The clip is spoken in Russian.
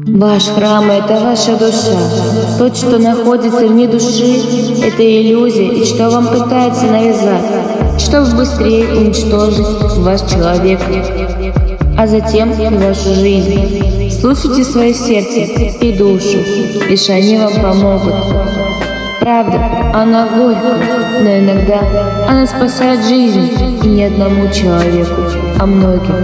Ваш храм – это ваша душа. То, что находится вне души – это иллюзия, и что вам пытается навязать, чтобы быстрее уничтожить ваш человек, а затем и вашу жизнь. Слушайте свое сердце и душу, лишь они вам помогут. Правда, она горькая, но иногда она спасает жизнь и не одному человеку, а многим.